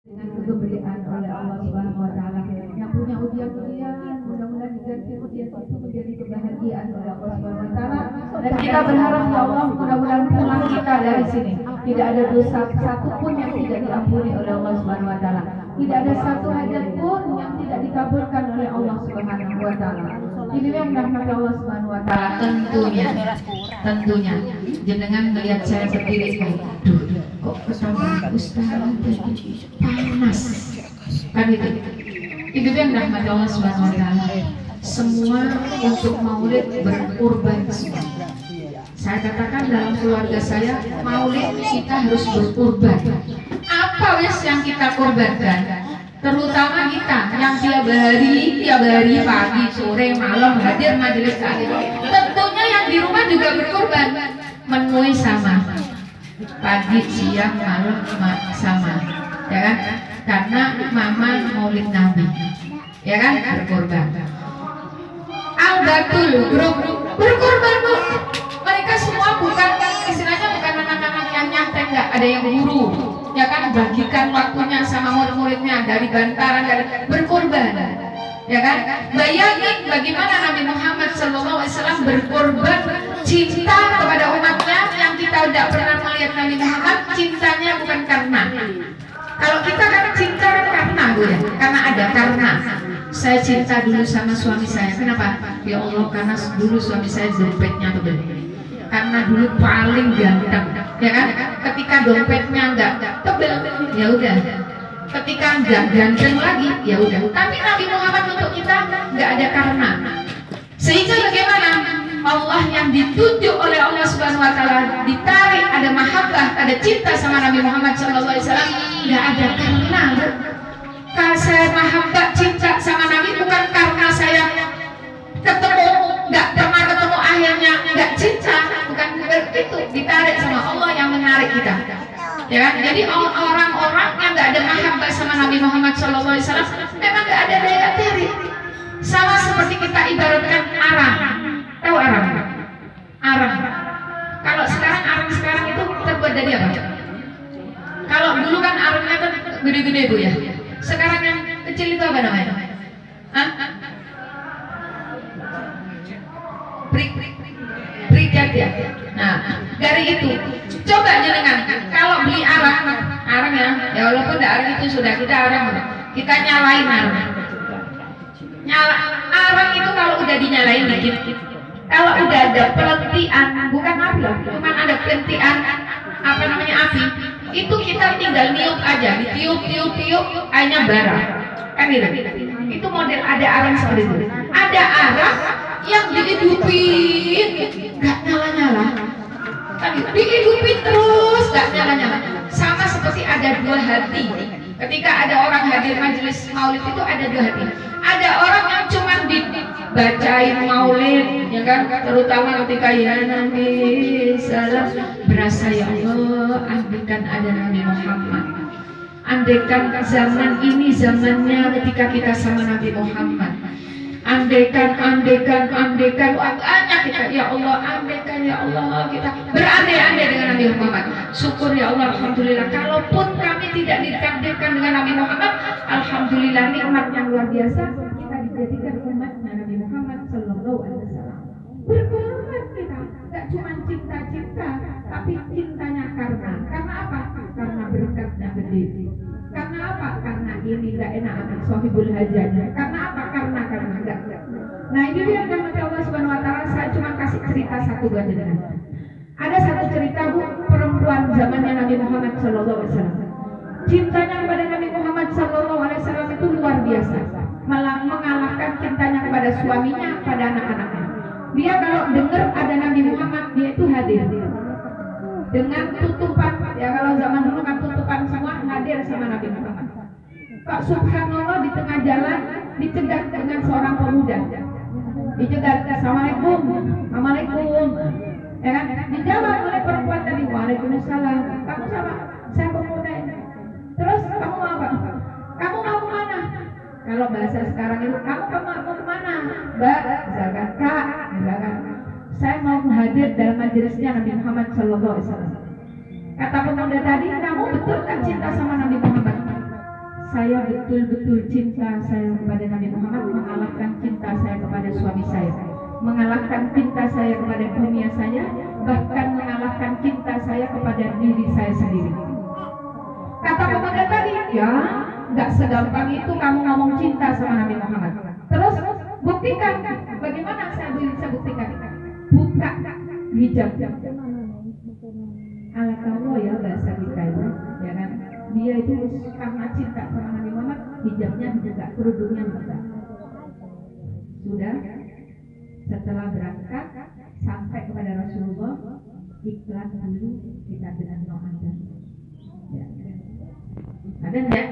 dengan keberian oleh Allah Subhanahu wa taala. Yang punya ujian-ujian, mudah-mudahan diganti ujian itu menjadi kebahagiaan oleh Allah Subhanahu wa taala. Dan kita berharap ya Allah, mudah-mudahan pulang kita dari sini tidak ada dosa satu pun yang tidak diampuni oleh Allah Subhanahu wa taala. Tidak ada satu hajat pun yang tidak dikabulkan oleh Allah Subhanahu wa taala. Ini yang rahmat Allah Subhanahu wa taala. Tentunya jenengan melihat saya berdiri kayak duh, kok kesana Ustaz panas kan itu yang rahmat Allah Subhanahu wa taala. Semua untuk maulid berkorban semua. Saya katakan dalam keluarga saya maulid kita harus berkorban. Apa wes yang kita korbankan? Terutama kita yang tiap hari pagi sore malam hadir majelis taklim. Tentunya yang di rumah juga berkorban. Menui sama, pagi siang malam sama, ya kan? Karena mama maulid Nabi, ya kan? Berkorban. Al-Batul grup berkorban bu. Mereka semua bukan istilahnya bukan anak-anak yang nyantai, nggak ada yang guru, ya kan? Bagikan waktunya sama murid-muridnya dari bantaran, dari berkorban, ya kan? Bayangin bagaimana Nabi Muhammad SAW berkorban cinta kepada umatnya yang kita tidak pernah melihat Nabi Muhammad cintanya bukan karena. Kalau kita kan cinta kan karena bu ya, karena ada karena. Saya cinta dulu sama suami saya. Kenapa? Ya Allah, karena dulu suami saya dompetnya tebel. Karena dulu paling ganteng, ya kan? Ketika dompetnya enggak tebel, ya udah. Ketika enggak ganteng lagi, ya udah. Tapi Nabi Muhammad untuk kita enggak ada karena. Sehingga bagaimana? Allah yang ditunjuk oleh Allah Subhanahu wa taala ditarik, ada mahabbah, ada cinta sama Nabi Muhammad SAW, enggak ada karena. Kalau saya mahabbah cinta sama Nabi bukan karena saya ketemu, nggak pernah ketemu akhirnya nggak cinta, bukan begitu, ditarik sama Allah yang menarik kita, ya kan? Jadi orang-orang yang nggak ada mahabbah sama Nabi Muhammad SAW memang nggak ada daya tarik. Sama seperti kita ibaratkan arang, tahu arang? Arang. Kalau sekarang arang sekarang itu terbuat dari apa? Kalau dulu kan arangnya kan gede-gede bu ya. Sekarang yang kecil itu apa namanya? Hah? Briket ya. Nah, dari itu coba jenengan kalau beli arang ya, ya walaupun arang itu sudah kita arang, kita nyalain arang. Arang itu kalau udah dinyalain dikit, kalau udah ada pelentian, bukan api loh, cuma ada pelentian apa namanya api, itu kita tinggal niup aja, ditiup, airnya bara, kan gitu. Itu model ada arang seperti itu. Ada arang yang dihidupin, nggak nyala-nyala, kan gitu. Dihidupin terus, nggak nyala-nyala. Sama seperti ada dua hati. Ketika ada orang hadir majelis maulid itu ada dua hati. Ada orang yang cuma dibacain maulid, ya kan? Terutama ketika ya Nabi salam, berasa ya Allah, andaikan ada Nabi Muhammad. Andaikan zaman ini zamannya ketika kita sama Nabi Muhammad. Andaikan banyak kita, ya Allah, andaikan ya Allah, kita berandai-andai dengan Nabi Muhammad. Syukur ya Allah, alhamdulillah. Kalaupun kami tidak ditakdirkan dengan Nabi Muhammad, alhamdulillah nikmat yang luar biasa kita dijadikan umatnya Nabi Muhammad Sallallahu Alaihi Wasallam. Berkorban kita, tidak cuma cinta, tapi cintanya karena apa? Karena berkatnya gede. Karena apa? Karena ini nggak enak anak sohibul hajatnya. Karena apa? Karena enggak. Nah ini dia yang Allah Subhanahu wa taala. Saya cuma kasih cerita satu buat jenengan. Ada satu cerita bu, perempuan zamannya Nabi Muhammad Sallallahu Alaihi Wasallam. Cintanya kepada Nabi Muhammad Sallallahu Alaihi Wasallam itu luar biasa, mengalahkan cintanya kepada suaminya, pada anak-anaknya. Dia kalau dengar ada Nabi Muhammad, dia itu hadir dengan tutupan, ya kalau zaman dulu kan tutupan semua, hadir sama Nabi Muhammad. Kak subhanallah di tengah jalan dicegat dengan seorang pemuda. Dicegat, assalamualaikum, ya kan? Dijawab oleh perempuan tadi, waalaikumsalam. Kamu sama? Saya pemuda ini. Terus kamu mau apa? Kamu mau kemana? Kalau bahasa sekarang itu, kamu mau kemana? Mbak, misalkan Kak, misalkan saya mau hadir dalam majelisnya Nabi Muhammad Sallallahu Alaihi Wasallam. Kata pemuda tadi, kamu betul kan cinta sama Nabi Muhammad? saya betul-betul cinta saya kepada Nabi Muhammad mengalahkan cinta saya kepada suami saya, mengalahkan cinta saya kepada dunia saya, bahkan mengalahkan cinta saya kepada diri saya sendiri. Kata pemuda tadi, ya nggak segampang itu kamu ngomong cinta sama Nabi Muhammad. Terus buktikan. Bagaimana saya bisa buktikan? Buka hijab. Ala kamu ya bahasa kita ya kan? Dia itu karena cinta sama Nabi Muhammad, hijabnya dibuka, kerudungnya dibuka. Sudah, setelah berangkat sampai kepada Rasulullah, iklan dulu kita dengan doa azan. Ya. Ada nggak?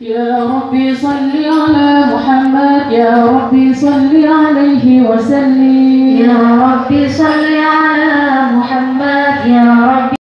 يا ربي صل على محمد يا ربي صل عليه وسلم يا ربي صل